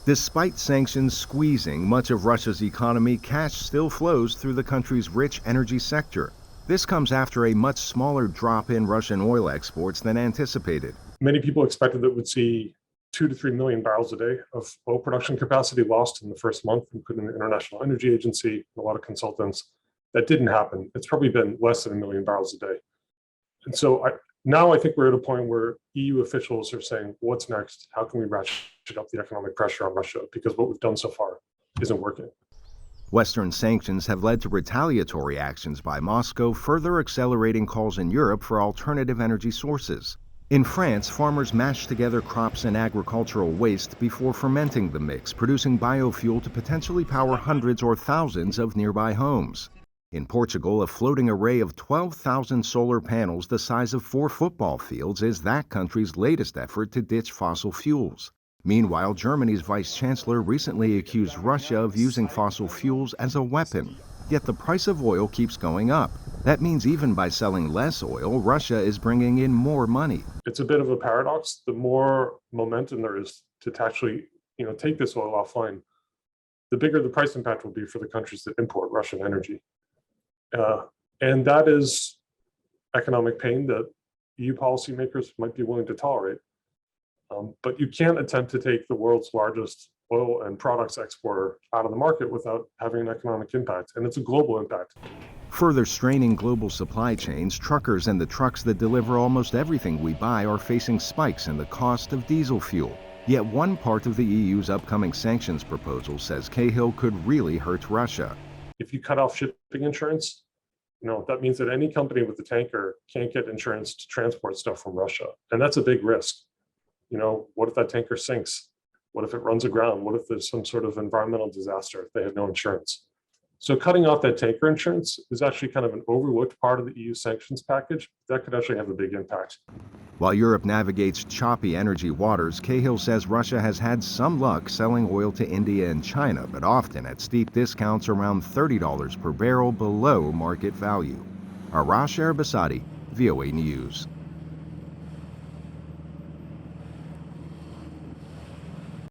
Despite sanctions squeezing much of Russia's economy, cash still flows through the country's rich energy sector. This comes after a much smaller drop in Russian oil exports than anticipated. Many people expected that we'd see 2 to 3 million barrels a day of oil production capacity lost in the first month, including the International Energy Agency and a lot of consultants. That didn't happen. It's probably been less than 1 million barrels a day. And so now I think we're at a point where EU officials are saying, what's next? How can we ratchet up the economic pressure on Russia? Because what we've done so far isn't working. Western sanctions have led to retaliatory actions by Moscow, further accelerating calls in Europe for alternative energy sources. In France, farmers mash together crops and agricultural waste before fermenting the mix, producing biofuel to potentially power hundreds or thousands of nearby homes. In Portugal, a floating array of 12,000 solar panels the size of 4 football fields is that country's latest effort to ditch fossil fuels. Meanwhile, Germany's vice chancellor recently accused Russia of using fossil fuels as a weapon. Yet the price of oil keeps going up. That means even by selling less oil, Russia is bringing in more money. It's a bit of a paradox. The more momentum there is to actually, take this oil offline, the bigger the price impact will be for the countries that import Russian energy. And that is economic pain that EU policymakers might be willing to tolerate. But you can't attempt to take the world's largest oil and products exporter out of the market without having an economic impact. And it's a global impact. Further straining global supply chains, truckers and the trucks that deliver almost everything we buy are facing spikes in the cost of diesel fuel. Yet one part of the EU's upcoming sanctions proposal says Cahill could really hurt Russia. If you cut off shipping insurance, that means that any company with a tanker can't get insurance to transport stuff from Russia. And that's a big risk. What if that tanker sinks? What if it runs aground? What if there's some sort of environmental disaster if they have no insurance? So cutting off that tanker insurance is actually kind of an overlooked part of the EU sanctions package. That could actually have a big impact. While Europe navigates choppy energy waters, Cahill says Russia has had some luck selling oil to India and China, but often at steep discounts around $30 per barrel below market value. Arash, Arabasadi, VOA News.